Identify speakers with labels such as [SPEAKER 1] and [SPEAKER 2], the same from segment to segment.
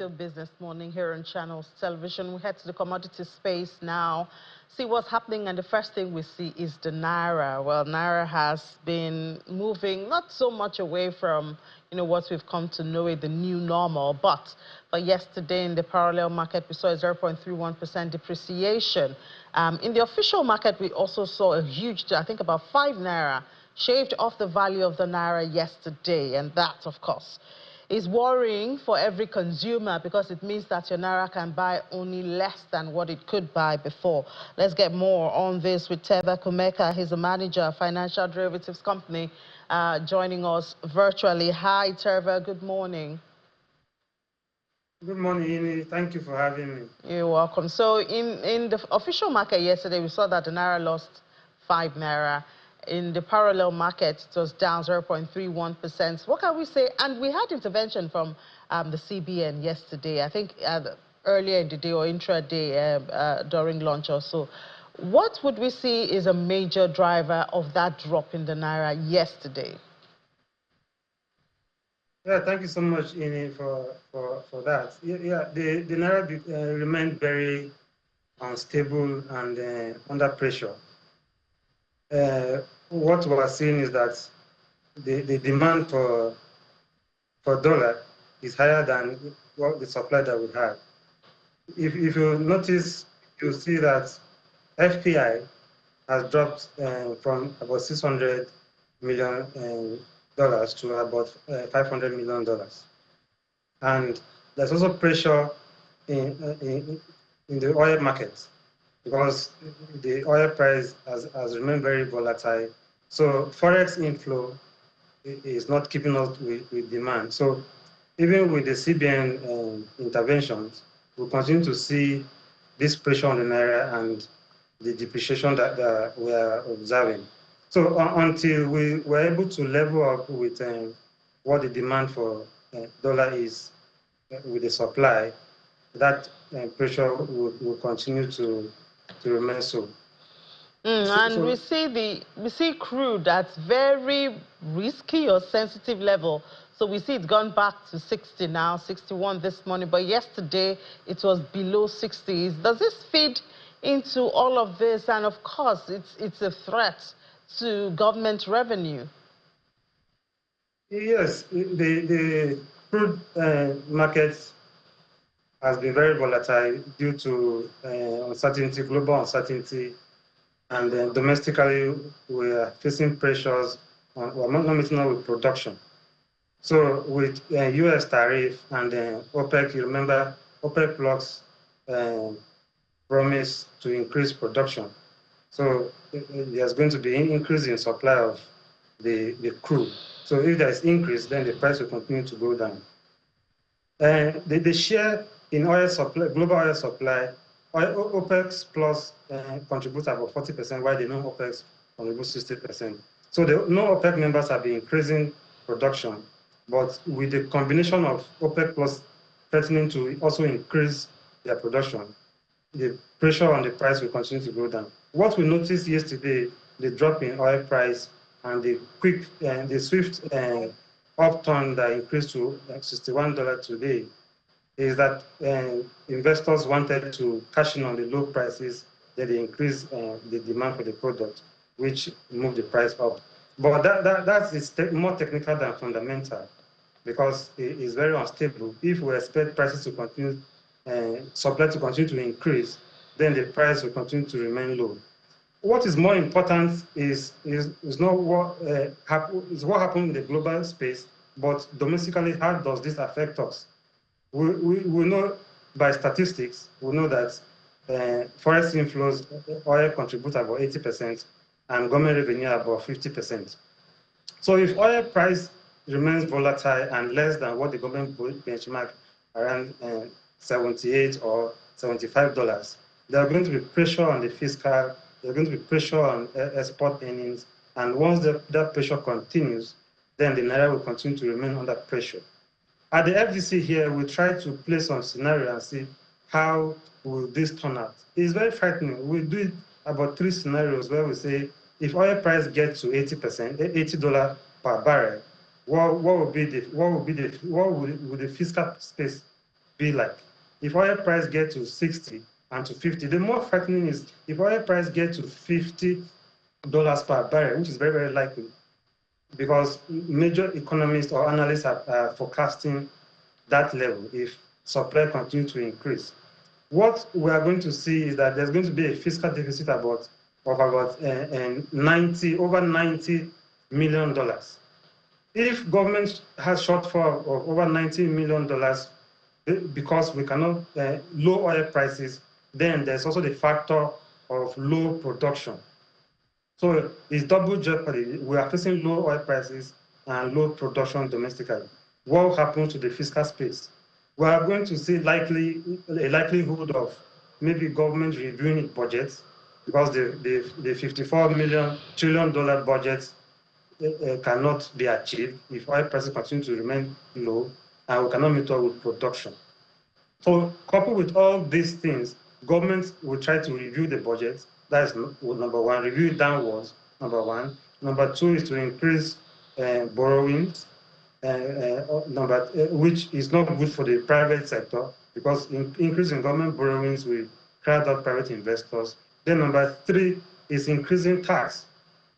[SPEAKER 1] still business morning here on Channels Television. We head to the commodity space now, see what's happening, and the first thing we see is the Naira. Well, Naira has been moving not so much away from, what we've come to know it, the new normal, but yesterday in the parallel market, we saw a 0.31% depreciation. In the official market, we also saw a huge, I think about 5 Naira shaved off the value of the Naira yesterday, and that, of course, is worrying for every consumer because it means that your Naira can buy only less than what it could buy before. Let's get more on this with Teva Kumeka. He's a manager of financial derivatives company, joining us virtually. Hi, Teva. Good morning.
[SPEAKER 2] Good morning, Ini. Thank you for having me.
[SPEAKER 1] You're welcome. So in the official market yesterday, we saw that the Naira lost 5 Naira. In the parallel market, it was down 0.31%. What can we say? And we had intervention from the CBN yesterday, I think earlier in the day or intraday during lunch or so. What would we see is a major driver of that drop in the Naira yesterday?
[SPEAKER 2] Yeah, thank you so much, Ini, for that. Yeah, the Naira remained very unstable and under pressure. What we are seeing is that the demand for dollar is higher than what the supply that we have. If you notice, you'll see that FPI has dropped from about $600 million to about $500 million. And there's also pressure in the oil market, because the oil price has remained very volatile. So forex inflow is not keeping up with demand. So even with the CBN interventions, we continue to see this pressure on the Naira and the depreciation that we are observing. So until we were able to level up with what the demand for dollar is with the supply, that pressure will continue to remain so.
[SPEAKER 1] We see crude at very risky or sensitive level. So we see it's gone back to 60 now, 61 this morning, but yesterday it was below 60. Does this feed into all of this? And of course, it's a threat to government revenue.
[SPEAKER 2] Yes, the crude market has been very volatile due to uncertainty, global uncertainty, and domestically we are facing pressures on, well, not meeting up with production. So with U.S. tariff and OPEC, you remember OPEC Plus promised to increase production. So there's going to be an increase in supply of the crude. So if there's increase, then the price will continue to go down. The share in oil supply, global oil supply, OPEC Plus contributes about 40%, while the non-OPEC contributes 60%. So the non-OPEC members have been increasing production, but with the combination of OPEC Plus threatening to also increase their production, the pressure on the price will continue to go down. What we noticed yesterday, the drop in oil price and the swift upturn that increased to $61 today, is that investors wanted to cash in on the low prices, that they increase the demand for the product, which moved the price up. But that is more technical than fundamental, because it is very unstable. If we expect prices to continue, supply to continue to increase, then the price will continue to remain low. What is more important is not what happened in the global space, but domestically, how does this affect us? We know by statistics, we know that forex inflows, oil contributes about 80%, and government revenue about 50%. So if oil price remains volatile and less than what the government benchmark, around $78 or $75, there are going to be pressure on the fiscal, there's going to be pressure on export earnings, and once that pressure continues, then the Naira will continue to remain under pressure. At the FDC here, we try to play some scenario and see how will this turn out. It's very frightening. We do about 3 scenarios where we say, if oil price gets to 80%, $80 per barrel, what would the fiscal space be like. If oil price get to 60 and to 50, the more frightening is if oil price get to $50 per barrel, which is very, very likely, because major economists or analysts are forecasting that level if supply continues to increase. What we are going to see is that there's going to be a fiscal deficit of about over $90 million. If government has shortfall of over $90 million because we cannot low oil prices, then there's also the factor of low production. So it's double jeopardy. We are facing low oil prices and low production domestically. What will happen to the fiscal space? We are going to see a likelihood of maybe government reviewing its budgets because the $54 trillion budget cannot be achieved if oil prices continue to remain low and we cannot meet up with production. So coupled with all these things, governments will try to review the budget. That is number one, review it downwards, number one. Number two is to increase borrowings, which is not good for the private sector because increasing government borrowings will crowd out private investors. Then number three is increasing tax.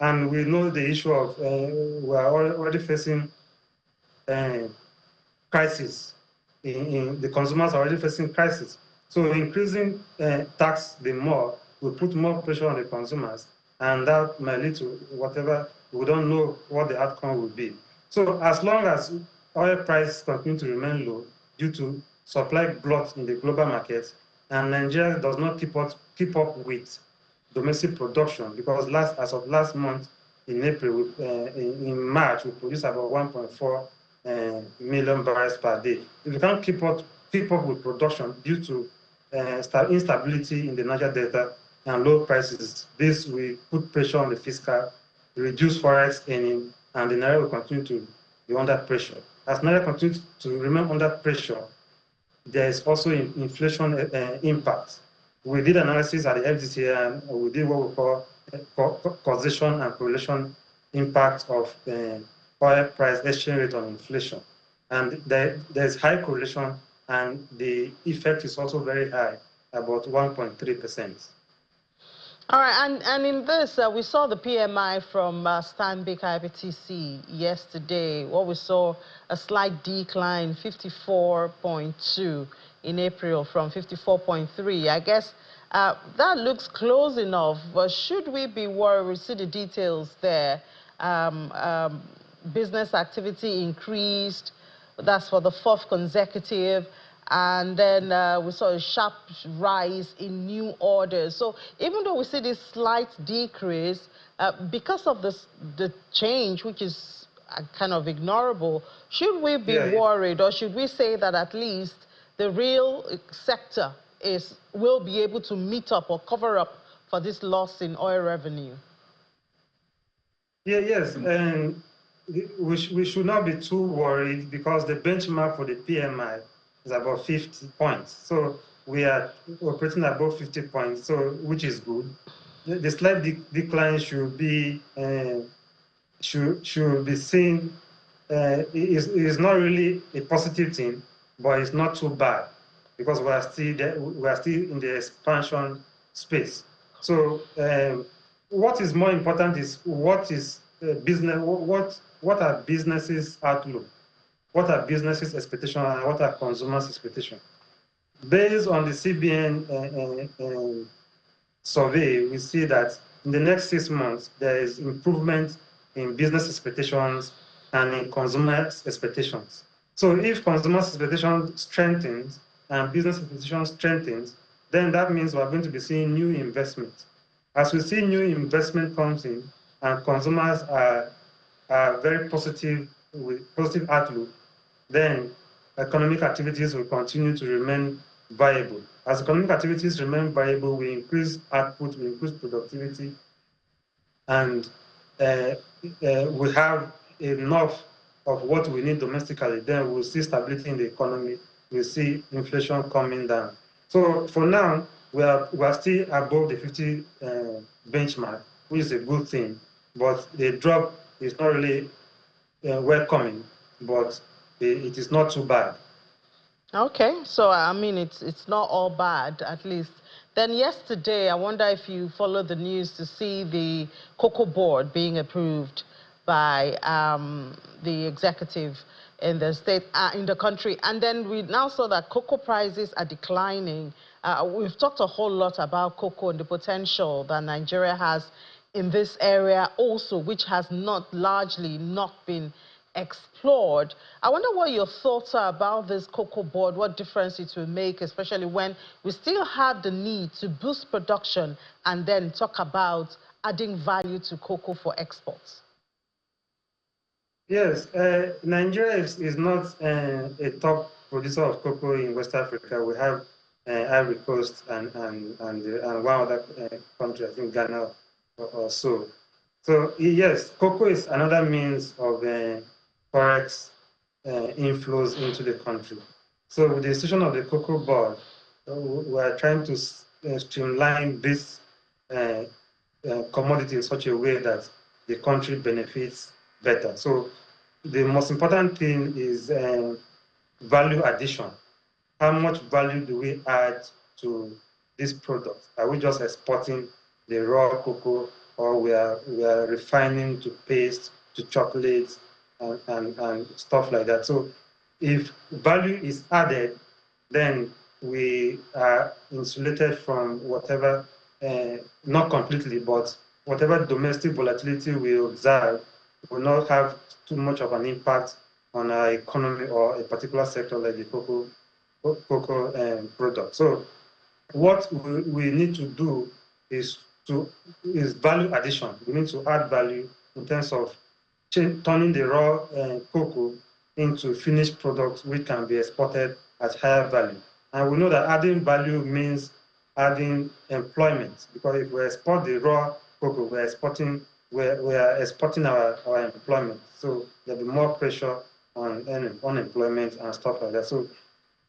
[SPEAKER 2] And we know the issue of, we are already facing crisis. The consumers are already facing crisis. So increasing tax the more will put more pressure on the consumers, and that might lead to whatever, we don't know what the outcome will be. So as long as oil prices continue to remain low due to supply glut in the global market, and Nigeria does not keep up with domestic production, because as of last month, in April, in March, we produced about 1.4 million barrels per day. If we can't keep up with production due to instability in the Niger Delta and low prices, this will put pressure on the fiscal, reduce forex earning, and the Naira will continue to be under pressure. As Naira continues to remain under pressure, there is also inflation impact. We did analysis at the FDC, and we did what we call causation and correlation impact of oil price exchange rate on inflation. And there's high correlation, and the effect is also very high, about 1.3%.
[SPEAKER 1] All right, and in this, we saw the PMI from Stanbic IBTC yesterday. What we saw, a slight decline, 54.2 in April from 54.3. I guess that looks close enough. But should we be worried? We see the details there. Business activity increased. That's for the fourth consecutive. And then we saw a sharp rise in new orders. So even though we see this slight decrease, because of the change, which is kind of ignorable, should we be worried, or should we say that at least the real sector will be able to meet up or cover up for this loss in oil revenue?
[SPEAKER 2] Yes, and we should not be too worried, because the benchmark for the PMI is about 50 points. So we are operating above 50 points, so which is good. The slight decline should be seen. Is not really a positive thing, but it's not too bad, because we are still in the expansion space. So what is more important is what is business. What are businesses' outlook? What are businesses' expectations, and what are consumers' expectations? Based on the CBN survey, we see that in the next 6 months, there is improvement in business expectations and in consumers' expectations. So if consumers' expectations strengthens and business expectations strengthens, then that means we're going to be seeing new investment. As we see new investment comes in and consumers are very positive, with positive outlook, then economic activities will continue to remain viable. As economic activities remain viable, we increase output, we increase productivity, and we have enough of what we need domestically. Then we'll see stability in the economy, we'll see inflation coming down. So for now, we are still above the 50 benchmark, which is a good thing, but the drop is not really welcoming, but it is not too bad.
[SPEAKER 1] Okay, so I mean it's not all bad, at least. Then yesterday, I wonder if you followed the news to see the cocoa board being approved by the executive in the state, in the country, and then we now saw that cocoa prices are declining. We've talked a whole lot about cocoa and the potential that Nigeria has in this area also, which has not largely not been explored. I wonder what your thoughts are about this cocoa board, what difference it will make, especially when we still have the need to boost production and then talk about adding value to cocoa for exports.
[SPEAKER 2] Yes, Nigeria is not a top producer of cocoa in West Africa. We have Ivory Coast and one other country, I think Ghana or so. So yes, cocoa is another means of forex inflows into the country. So with the institution of the cocoa board, we are trying to streamline this commodity in such a way that the country benefits better. So the most important thing is value addition. How much value do we add to this product? Are we just exporting the raw cocoa, or we are refining to paste, to chocolate, and stuff like that? So if value is added, then we are insulated from whatever, not completely, but whatever domestic volatility we observe will not have too much of an impact on our economy or a particular sector like the cocoa product. So what we need to do is value addition. We need to add value in terms of turning the raw cocoa into finished products which can be exported at higher value. And we know that adding value means adding employment, because if we export the raw cocoa, we are exporting our employment. So there'll be more pressure on unemployment and stuff like that. So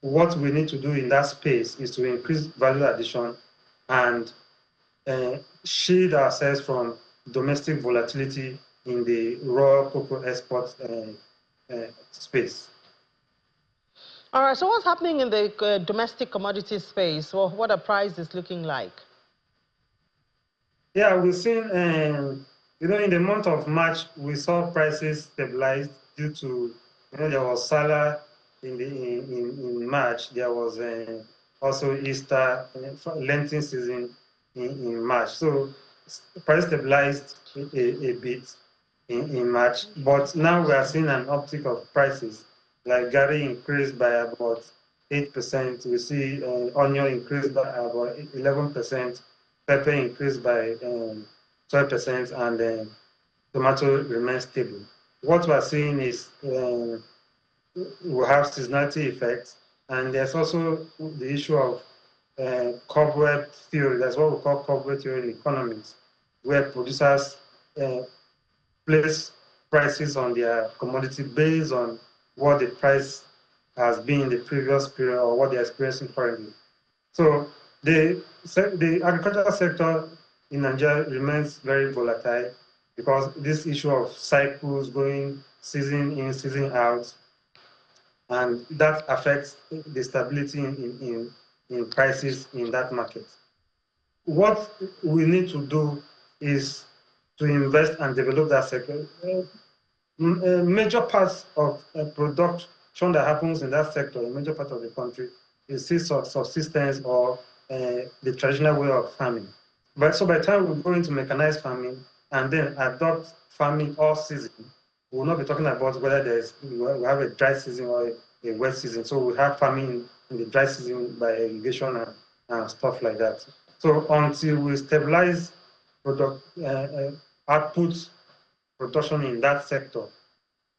[SPEAKER 2] what we need to do in that space is to increase value addition and shield ourselves from domestic volatility in the raw cocoa export space.
[SPEAKER 1] All right, so what's happening in the domestic commodity space? Well, what are prices looking like?
[SPEAKER 2] Yeah, we've seen, in the month of March, we saw prices stabilized due to, there was Salah in March. There was also Easter, Lenten season in March. So price stabilized a bit in March, but now we are seeing an uptick of prices. Like garri increased by about 8%. We see onion increased by about 11%. Pepper increased by 12%, and tomato remains stable. What we are seeing is we have seasonality effects, and there's also the issue of cobweb theory. That's what we call cobweb theory in economics, where producers place prices on their commodity based on what the price has been in the previous period or what they're experiencing currently. So the agricultural sector in Nigeria remains very volatile because this issue of cycles going season in, season out, and that affects the stability in prices in that market. What we need to do is to invest and develop that sector. Major parts of production that happens in that sector, in major part of the country, is still subsistence or the traditional way of farming. So by the time we go into mechanized farming and then adopt farming all season, we will not be talking about whether we have a dry season or a wet season. So we have farming in the dry season by irrigation and stuff like that. So until we stabilize output production in that sector,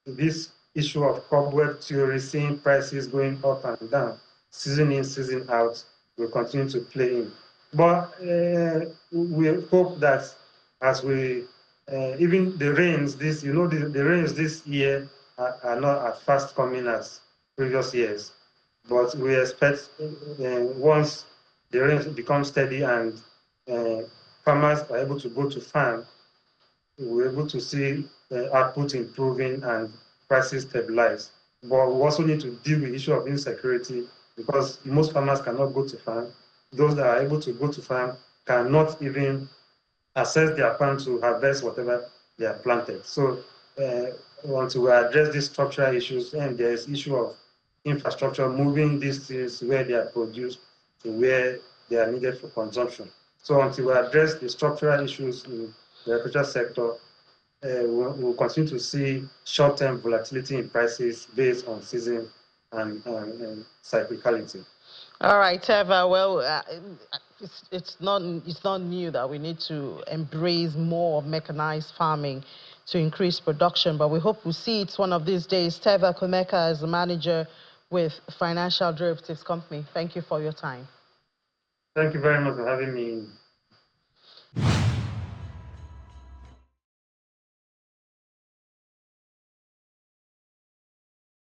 [SPEAKER 2] this issue of cobweb theory, seeing prices going up and down, season in, season out, will continue to play in. But we hope that as we, even the rains, the rains this year are not as fast coming as previous years. But we expect once the rains become steady and farmers are able to go to farm, we're able to see output improving and prices stabilize. But we also need to deal with the issue of insecurity because most farmers cannot go to farm. Those that are able to go to farm cannot even access their farm to harvest whatever they have planted. So until we address these structural issues, and there is issue of infrastructure, moving these things where they are produced to where they are needed for consumption. So until we address the structural issues in the agriculture sector, we'll continue to see short-term volatility in prices based on season and cyclicality.
[SPEAKER 1] All right, Teva. Well, it's not new that we need to embrace more mechanized farming to increase production, but we hope we'll see it one of these days. Teva Komeka is the manager with Financial Derivatives Company. Thank you for your time.
[SPEAKER 2] Thank you very much for having me.